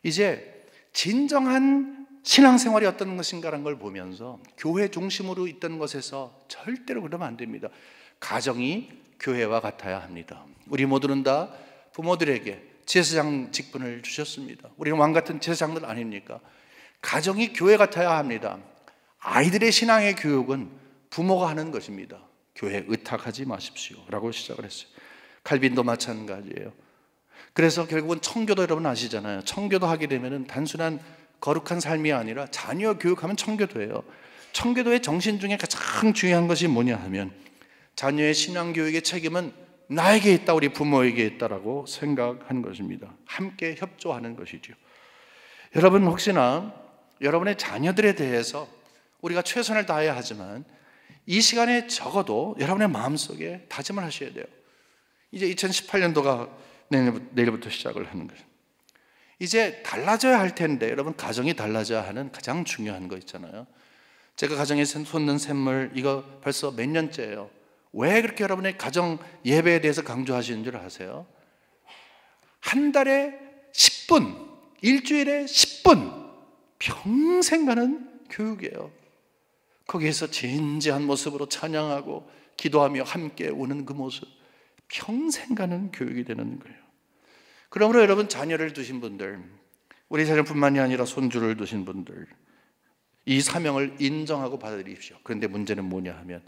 이제 진정한 신앙생활이 어떤 것인가라는 걸 보면서 교회 중심으로 있던 것에서 절대로 그러면 안 됩니다. 가정이 교회와 같아야 합니다. 우리 모두는 다 부모들에게 제사장 직분을 주셨습니다. 우리는 왕 같은 제사장들 아닙니까? 가정이 교회 같아야 합니다. 아이들의 신앙의 교육은 부모가 하는 것입니다. 교회에 의탁하지 마십시오 라고 시작을 했어요. 칼빈도 마찬가지예요. 그래서 결국은 청교도, 여러분 아시잖아요. 청교도 하게 되면 단순한 거룩한 삶이 아니라 자녀 교육하면 청교도예요. 청교도의 정신 중에 가장 중요한 것이 뭐냐 하면 자녀의 신앙교육의 책임은 나에게 있다, 우리 부모에게 있다라고 생각하는 것입니다. 함께 협조하는 것이죠. 여러분 혹시나 여러분의 자녀들에 대해서 우리가 최선을 다해야 하지만 이 시간에 적어도 여러분의 마음속에 다짐을 하셔야 돼요. 이제 2018년도가 내일부터 시작을 하는 거죠. 이제 달라져야 할 텐데, 여러분, 가정이 달라져야 하는 가장 중요한 거 있잖아요. 제가 가정에 솟는 샘물, 이거 벌써 몇 년째예요. 왜 그렇게 여러분의 가정 예배에 대해서 강조하시는 줄 아세요? 한 달에 10분, 일주일에 10분, 평생 가는 교육이에요. 거기에서 진지한 모습으로 찬양하고 기도하며 함께 우는 그 모습, 평생 가는 교육이 되는 거예요. 그러므로 여러분, 자녀를 두신 분들, 우리 자녀뿐만이 아니라 손주를 두신 분들, 이 사명을 인정하고 받아들이십시오. 그런데 문제는 뭐냐 하면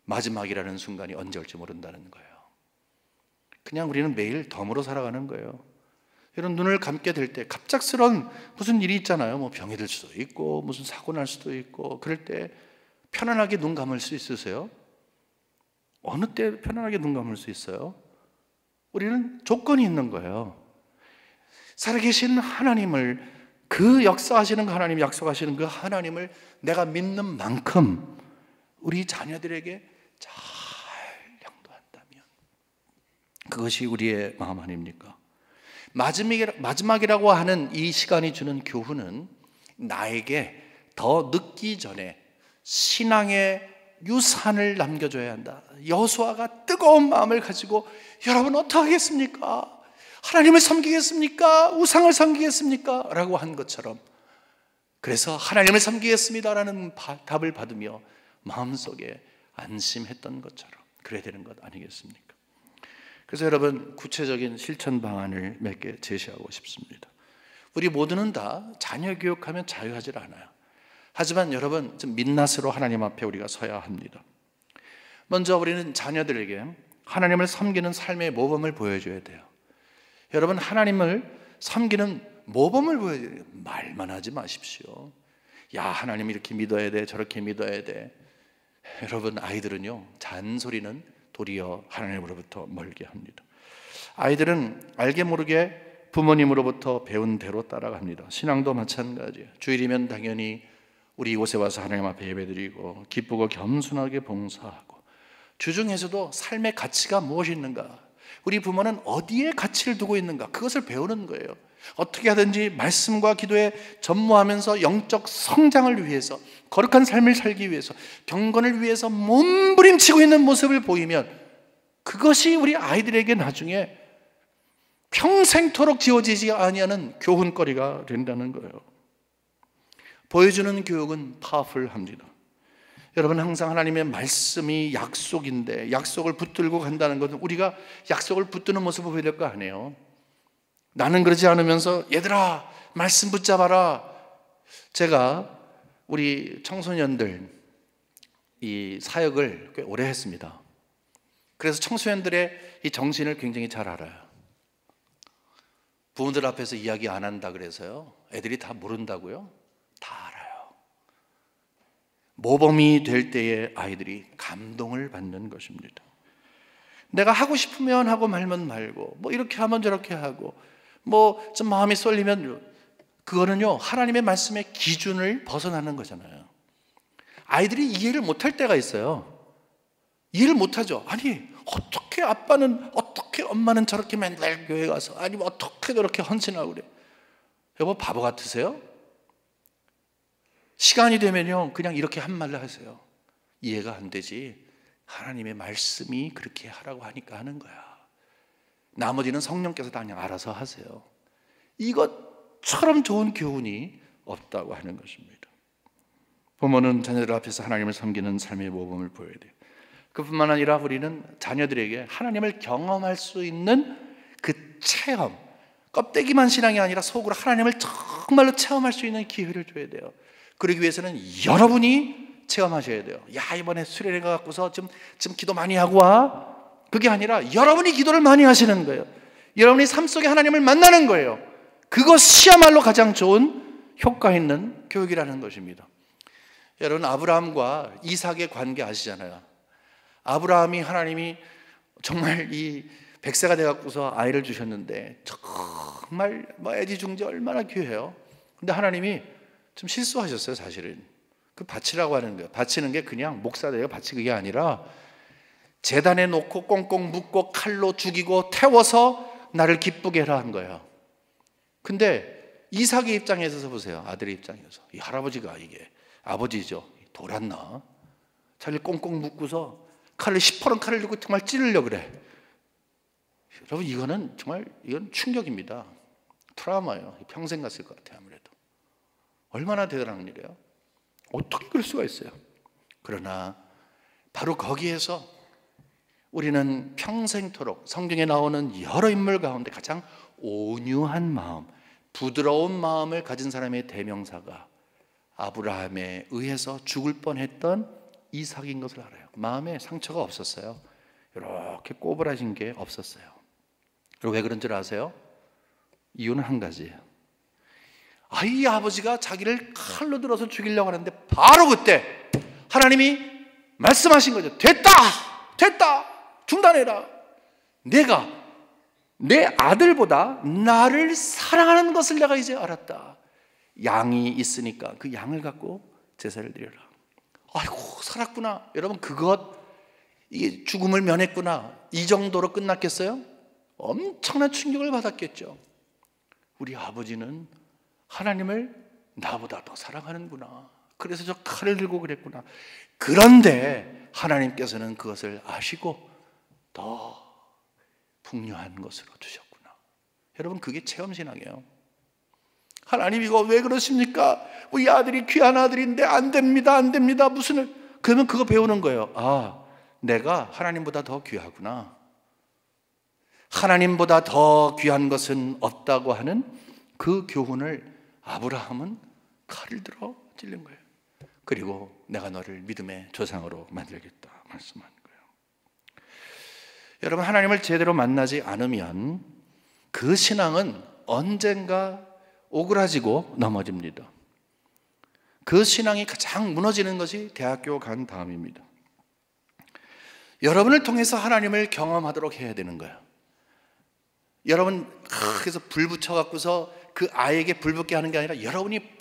마지막이라는 순간이 언제 올지 모른다는 거예요. 그냥 우리는 매일 덤으로 살아가는 거예요. 이런 눈을 감게 될 때 갑작스런 무슨 일이 있잖아요. 뭐 병이 들 수도 있고 무슨 사고 날 수도 있고, 그럴 때 편안하게 눈 감을 수 있으세요? 어느 때 편안하게 눈 감을 수 있어요? 우리는 조건이 있는 거예요. 살아계신 하나님을, 그 역사하시는 그 하나님, 약속하시는 그 하나님을 내가 믿는 만큼 우리 자녀들에게 잘 양도한다면 그것이 우리의 마음 아닙니까? 마지막이라고 하는 이 시간이 주는 교훈은 나에게 더 늦기 전에 신앙의 유산을 남겨줘야 한다. 여호수아가 뜨거운 마음을 가지고 여러분 어떻게 하겠습니까? 하나님을 섬기겠습니까? 우상을 섬기겠습니까? 라고 한 것처럼, 그래서 하나님을 섬기겠습니다라는 답을 받으며 마음속에 안심했던 것처럼 그래야 되는 것 아니겠습니까? 그래서 여러분, 구체적인 실천 방안을 몇 개 제시하고 싶습니다. 우리 모두는 다 자녀 교육하면 자유하지 않아요. 하지만 여러분, 좀 민낯으로 하나님 앞에 우리가 서야 합니다. 먼저 우리는 자녀들에게 하나님을 섬기는 삶의 모범을 보여줘야 돼요. 여러분, 하나님을 섬기는 모범을 보여줘야 돼요. 말만 하지 마십시오. 야, 하나님 이렇게 믿어야 돼, 저렇게 믿어야 돼. 여러분, 아이들은요, 잔소리는 도리어 하나님으로부터 멀게 합니다. 아이들은 알게 모르게 부모님으로부터 배운 대로 따라갑니다. 신앙도 마찬가지예요. 주일이면 당연히 우리 이곳에 와서 하나님 앞에 예배드리고 기쁘고 겸손하게 봉사하고, 주중에서도 삶의 가치가 무엇이 있는가, 우리 부모는 어디에 가치를 두고 있는가, 그것을 배우는 거예요. 어떻게 하든지 말씀과 기도에 전무하면서 영적 성장을 위해서, 거룩한 삶을 살기 위해서, 경건을 위해서 몸부림치고 있는 모습을 보이면 그것이 우리 아이들에게 나중에 평생토록 지워지지 아니하는 교훈거리가 된다는 거예요. 보여주는 교육은 파워풀합니다. 여러분, 항상 하나님의 말씀이 약속인데 약속을 붙들고 간다는 것은 우리가 약속을 붙드는 모습을 보여야 될 거 아니에요. 나는 그러지 않으면서 얘들아 말씀 붙잡아라. 제가 우리 청소년들 이 사역을 꽤 오래 했습니다. 그래서 청소년들의 이 정신을 굉장히 잘 알아요. 부모들 앞에서 이야기 안 한다 그래서요, 애들이 다 모른다고요? 다 알아요. 모범이 될 때에 아이들이 감동을 받는 것입니다. 내가 하고 싶으면 하고 말면 말고, 뭐 이렇게 하면 저렇게 하고, 뭐 좀 마음이 쏠리면, 그거는요 하나님의 말씀의 기준을 벗어나는 거잖아요. 아이들이 이해를 못할 때가 있어요. 이해를 못하죠. 아니 어떻게 아빠는, 어떻게 엄마는 저렇게 맨날 교회 가서, 아니면 어떻게 저렇게 헌신하고 그래. 여보, 바보 같으세요? 시간이 되면요 그냥 이렇게 한 말로 하세요. 이해가 안 되지. 하나님의 말씀이 그렇게 하라고 하니까 하는 거야. 나머지는 성령께서 다 그냥 알아서 하세요. 이것처럼 좋은 교훈이 없다고 하는 것입니다. 부모는 자녀들 앞에서 하나님을 섬기는 삶의 모범을 보여야 돼요. 그뿐만 아니라 우리는 자녀들에게 하나님을 경험할 수 있는 그 체험, 껍데기만 신앙이 아니라 속으로 하나님을 정말로 체험할 수 있는 기회를 줘야 돼요. 그러기 위해서는 여러분이 체험하셔야 돼요. 야, 이번에 수련회 가갖고서 지금 기도 많이 하고 와. 그게 아니라 여러분이 기도를 많이 하시는 거예요. 여러분이 삶 속에 하나님을 만나는 거예요. 그것이야말로 가장 좋은 효과 있는 교육이라는 것입니다. 여러분, 아브라함과 이삭의 관계 아시잖아요. 아브라함이 하나님이 정말 이 100세가 돼갖고서 아이를 주셨는데 정말 애지중지 얼마나 귀해요. 근데 하나님이 좀 실수하셨어요. 사실은 그 바치라고 하는 거예요. 바치는 게 그냥 목사대요 바치, 그게 아니라 제단에 놓고 꽁꽁 묶고 칼로 죽이고 태워서 나를 기쁘게 해라 한 거예요. 근데 이삭의 입장에서 있어서 보세요. 아들의 입장에서. 이 할아버지가 이게 아버지죠. 돌았나? 자기를 꽁꽁 묶고서 칼을 시퍼런 칼을 들고 정말 찌르려고 그래. 여러분 이거는 정말 이건 충격입니다. 트라우마예요. 평생 갔을 것 같아요. 아무래도. 얼마나 대단한 일이에요. 어떻게 그럴 수가 있어요. 그러나 바로 거기에서 우리는 평생토록 성경에 나오는 여러 인물 가운데 가장 온유한 마음, 부드러운 마음을 가진 사람의 대명사가 아브라함에 의해서 죽을 뻔했던 이삭인 것을 알아요. 마음에 상처가 없었어요. 이렇게 꼬부라진 게 없었어요. 그리고 왜 그런 줄 아세요? 이유는 한 가지예요. 이 아버지가 자기를 칼로 들어서 죽이려고 하는데 바로 그때 하나님이 말씀하신 거죠. 됐다! 중단해라. 내가 내 아들보다 나를 사랑하는 것을 내가 이제 알았다. 양이 있으니까 그 양을 갖고 제사를 드려라. 아이고 살았구나. 여러분 이게 죽음을 면했구나. 이 정도로 끝났겠어요? 엄청난 충격을 받았겠죠. 우리 아버지는 하나님을 나보다 더 사랑하는구나. 그래서 저 칼을 들고 그랬구나. 그런데 하나님께서는 그것을 아시고 더 풍요한 것으로 주셨구나. 여러분 그게 체험신앙이에요. 하나님 이거 왜 그러십니까? 우리 아들이 귀한 아들인데 안 됩니다. 그러면 그거 배우는 거예요. 내가 하나님보다 더 귀하구나. 하나님보다 더 귀한 것은 없다고 하는 그 교훈을 아브라함은 칼을 들어 찔른 거예요. 그리고 내가 너를 믿음의 조상으로 만들겠다 말씀한 거예요. 여러분 하나님을 제대로 만나지 않으면 그 신앙은 언젠가 오그라지고 넘어집니다. 그 신앙이 가장 무너지는 것이 대학교 간 다음입니다. 여러분을 통해서 하나님을 경험하도록 해야 되는 거예요. 여러분 그래서 불 붙여갖고서 그 아이에게 불 붙게 하는 게 아니라 여러분이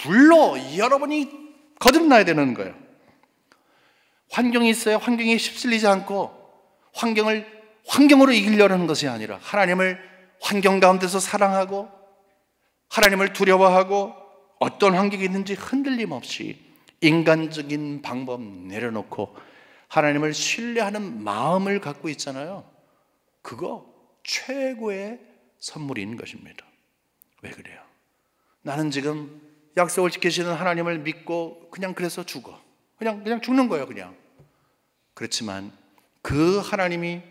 거듭나야 되는 거예요. 환경이 있어요. 환경에 휩쓸리지 않고 환경으로 이기려는 것이 아니라 하나님을 환경 가운데서 사랑하고 하나님을 두려워하고 어떤 환경이 있는지 흔들림 없이 인간적인 방법 내려놓고 하나님을 신뢰하는 마음을 갖고 있잖아요. 그거 최고의 선물인 것입니다. 왜 그래요? 나는 지금 약속을 지키시는 하나님을 믿고 그냥 그래서 죽어. 그냥 죽는 거예요. 그냥. 그렇지만 그 하나님이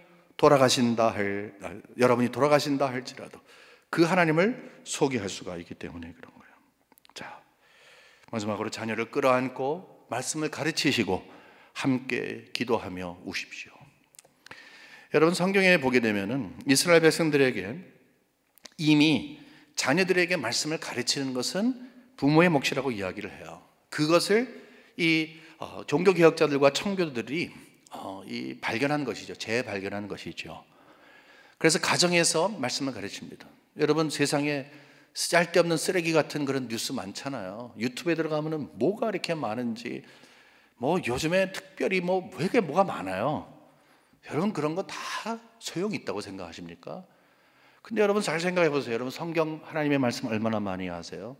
여러분이 돌아가신다 할지라도 그 하나님을 소개할 수가 있기 때문에 그런 거예요. 자, 마지막으로 자녀를 끌어안고 말씀을 가르치시고 함께 기도하며 우십시오. 여러분 성경에 보게 되면은 이스라엘 백성들에게 이미 자녀들에게 말씀을 가르치는 것은 부모의 몫이라고 이야기를 해요. 그것을 이 종교개혁자들과 청교도들이 발견한 것이죠. 재발견한 것이죠. 그래서 가정에서 말씀을 가르칩니다. 여러분 세상에 쓸데없는 쓰레기 같은 그런 뉴스 많잖아요. 유튜브에 들어가면은 뭐가 이렇게 많은지 요즘에 특별히 왜 뭐가 많아요. 여러분 그런 거 다 소용이 있다고 생각하십니까? 근데 여러분 잘 생각해 보세요. 여러분 성경 하나님의 말씀 얼마나 많이 아세요?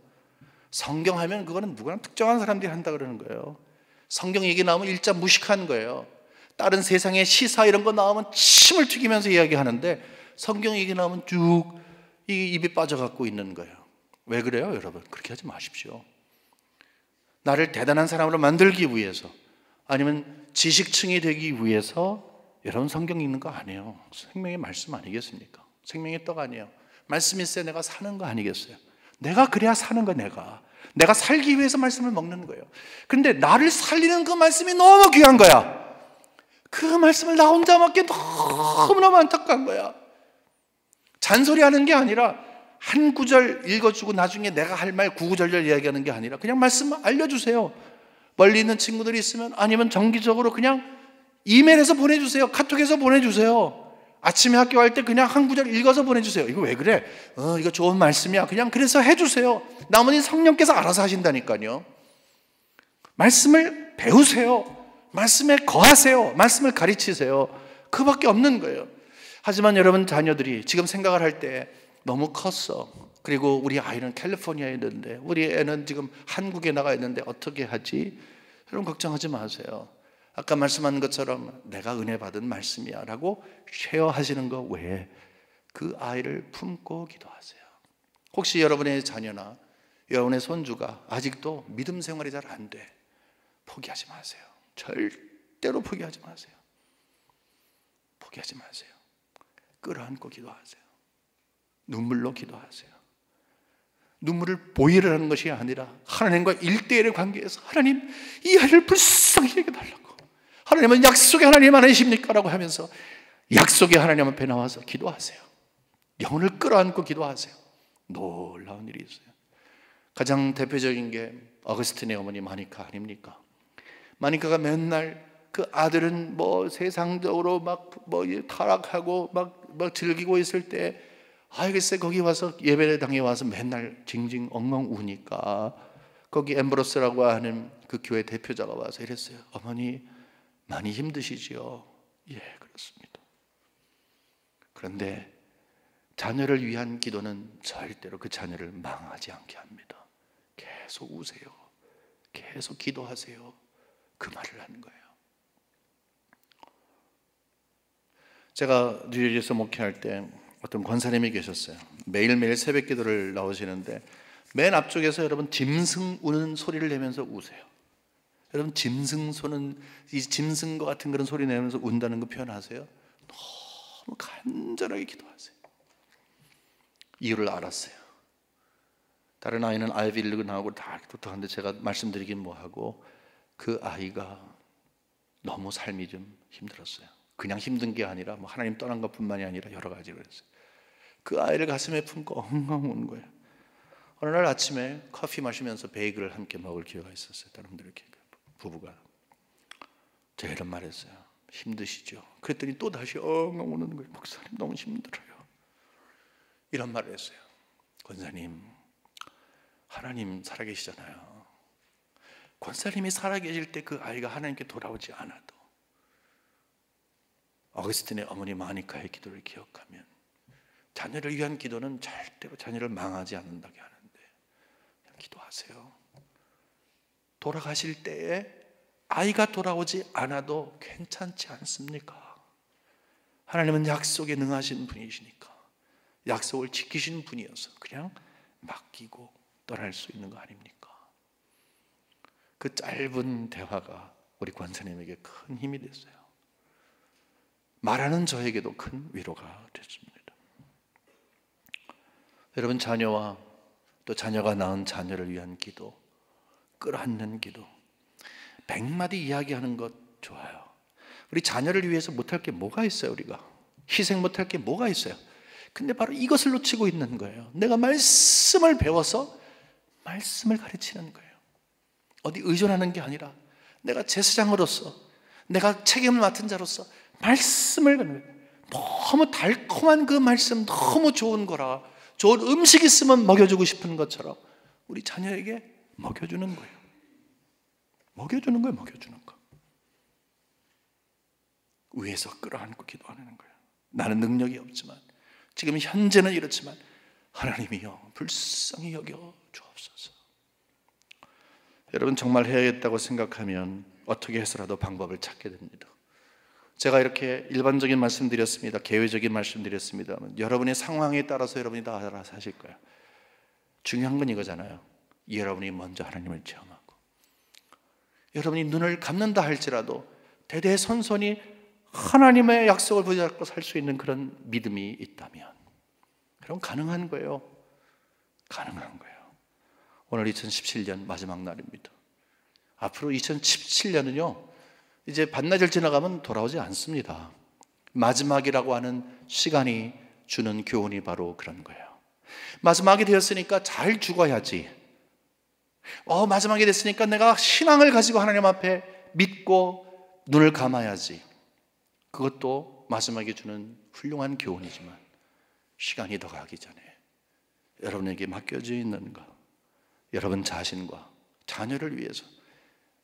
성경 하면 그거는 누구나 특정한 사람들이 한다 그러는 거예요. 성경 얘기 나오면 일자 무식한 거예요. 다른 세상의 시사 이런 거 나오면 침을 튀기면서 이야기하는데 성경 얘기 나오면 쭉 입이 빠져갖고 있는 거예요. 왜 그래요 여러분? 그렇게 하지 마십시오. 나를 대단한 사람으로 만들기 위해서 아니면 지식층이 되기 위해서 여러분 성경 읽는 거 아니에요. 생명의 말씀 아니겠습니까? 생명의 떡 아니에요. 말씀이 있어야 내가 사는 거 아니겠어요? 내가 그래야 사는 거 내가 살기 위해서 말씀을 먹는 거예요. 그런데 나를 살리는 그 말씀이 너무 귀한 거야. 그 말씀을 나 혼자 먹기 너무너무 안타까운 거야. 잔소리하는 게 아니라 한 구절 읽어주고 나중에 내가 할 말 구구절절 이야기하는 게 아니라 그냥 말씀 알려주세요. 멀리 있는 친구들이 있으면 아니면 정기적으로 그냥 이메일에서 보내주세요. 카톡에서 보내주세요. 아침에 학교 갈 때 그냥 한 구절 읽어서 보내주세요. 이거 왜 그래? 이거 좋은 말씀이야. 그냥 그래서 해주세요. 나머지 성령께서 알아서 하신다니까요. 말씀을 배우세요. 말씀에 거하세요. 말씀을 가르치세요. 그밖에 없는 거예요. 하지만 여러분 자녀들이 지금 생각을 할 때 너무 컸어. 그리고 우리 아이는 캘리포니아에 있는데, 우리 애는 지금 한국에 나가 있는데 어떻게 하지? 여러분 걱정하지 마세요. 아까 말씀한 것처럼 내가 은혜 받은 말씀이야 라고 쉐어하시는 거 외에 그 아이를 품고 기도하세요. 혹시 여러분의 자녀나 여러분의 손주가 아직도 믿음 생활이 잘 안 돼, 포기하지 마세요. 절대로 포기하지 마세요. 포기하지 마세요. 끌어안고 기도하세요. 눈물로 기도하세요. 눈물을 보이를 하는 것이 아니라 하나님과 1대1의 관계에서 하나님, 이 아이를 불쌍히 여겨달라고, 하나님은 약속의 하나님 아니십니까? 라고 하면서 약속의 하나님 앞에 나와서 기도하세요. 영혼을 끌어안고 기도하세요. 놀라운 일이 있어요. 가장 대표적인 게 어거스틴의 어머니 마니카 아닙니까? 마니카가 맨날 그 아들은 뭐 세상적으로 막 뭐 타락하고 막 즐기고 있을 때, 글쎄 거기 와서 예배당에 와서 맨날 징징 엉엉 우니까 거기 엠브로스라고 하는 그 교회 대표자가 와서 이랬어요. 어머니 많이 힘드시지요? 예, 그렇습니다. 그런데 자녀를 위한 기도는 절대로 그 자녀를 망하지 않게 합니다. 계속 우세요. 계속 기도하세요. 그 말을 하는 거예요. 제가 뉴욕에서 목회할 때 어떤 권사님이 계셨어요. 매일매일 새벽 기도를 나오시는데 맨 앞쪽에서 여러분 짐승 우는 소리를 내면서 우세요. 여러분 짐승 소는, 이 짐승과 같은 그런 소리 내면서 운다는 거 표현하세요? 너무 간절하게 기도하세요. 이유를 알았어요. 다른 아이는 아이비리그 나오고 다 똑똑한데 제가 말씀드리긴 뭐하고, 그 아이가 너무 삶이 좀 힘들었어요. 그냥 힘든 게 아니라 뭐 하나님 떠난 것뿐만이 아니라 여러 가지로 그랬어요. 그 아이를 가슴에 품고 엉엉 우는 거예요. 어느 날 아침에 커피 마시면서 베이글을 함께 먹을 기회가 있었어요. 여러분들 이렇게 부부가 제가 이런 말했어요. 힘드시죠? 그랬더니 또 다시 엉엉 우는 거예요. 목사님 너무 힘들어요. 이런 말을 했어요. 권사님, 하나님 살아계시잖아요. 권사님이 살아계실 때 그 아이가 하나님께 돌아오지 않아도 어거스틴의 어머니 마니카의 기도를 기억하면 자녀를 위한 기도는 절대로 자녀를 망하지 않는다고 하는데, 그냥 기도하세요. 돌아가실 때에 아이가 돌아오지 않아도 괜찮지 않습니까? 하나님은 약속에 능하신 분이시니까, 약속을 지키신 분이어서 그냥 맡기고 떠날 수 있는 거 아닙니까? 그 짧은 대화가 우리 권사님에게 큰 힘이 됐어요. 말하는 저에게도 큰 위로가 됐습니다. 여러분, 자녀와 또 자녀가 낳은 자녀를 위한 기도, 끌어안는 기도, 100마디 이야기하는 것 좋아요. 우리 자녀를 위해서 못할 게 뭐가 있어요? 우리가 희생 못할 게 뭐가 있어요? 근데 바로 이것을 놓치고 있는 거예요. 내가 말씀을 배워서 말씀을 가르치는 거예요. 어디 의존하는 게 아니라 내가 제사장으로서, 내가 책임을 맡은 자로서 말씀을 가는 거예요. 너무 달콤한 그 말씀, 너무 좋은 거라, 좋은 음식 있으면 먹여주고 싶은 것처럼 우리 자녀에게 먹여주는 거예요. 먹여주는 거예요. 먹여주는 거. 위에서 끌어안고 기도하는 거예요. 나는 능력이 없지만, 지금 현재는 이렇지만 하나님이여 불쌍히 여겨 주옵소서. 여러분, 정말 해야겠다고 생각하면 어떻게 해서라도 방법을 찾게 됩니다. 제가 이렇게 일반적인 말씀 드렸습니다. 개회적인 말씀 드렸습니다. 여러분의 상황에 따라서 여러분이 다 알아서 하실 거예요. 중요한 건 이거잖아요. 여러분이 먼저 하나님을 체험하고, 여러분이 눈을 감는다 할지라도 대대손손이 하나님의 약속을 붙잡고 살 수 있는 그런 믿음이 있다면, 그럼 가능한 거예요. 가능한 거예요. 오늘 2017년 마지막 날입니다. 앞으로 2017년은요 이제 반나절 지나가면 돌아오지 않습니다. 마지막이라고 하는 시간이 주는 교훈이 바로 그런 거예요. 마지막이 되었으니까 잘 죽어야지. 마지막이 됐으니까 내가 신앙을 가지고 하나님 앞에 믿고 눈을 감아야지. 그것도 마지막에 주는 훌륭한 교훈이지만, 시간이 더 가기 전에 여러분에게 맡겨져 있는 것, 여러분 자신과 자녀를 위해서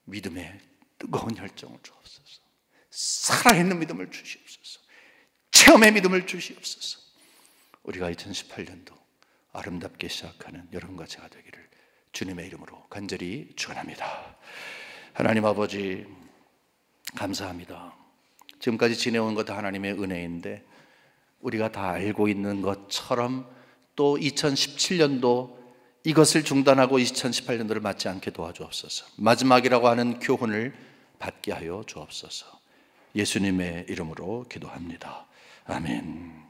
믿음의 뜨거운 열정을 주옵소서. 살아있는 믿음을 주시옵소서. 체험의 믿음을 주시옵소서. 우리가 2018년도 아름답게 시작하는 여러분과 제가 되기를 주님의 이름으로 간절히 축원합니다. 하나님 아버지, 감사합니다. 지금까지 지내온 것 다 하나님의 은혜인데 우리가 다 알고 있는 것처럼 또 2017년도 이것을 중단하고 2018년도를 맞지 않게 도와주옵소서. 마지막이라고 하는 교훈을 받게 하여 주옵소서. 예수님의 이름으로 기도합니다. 아멘.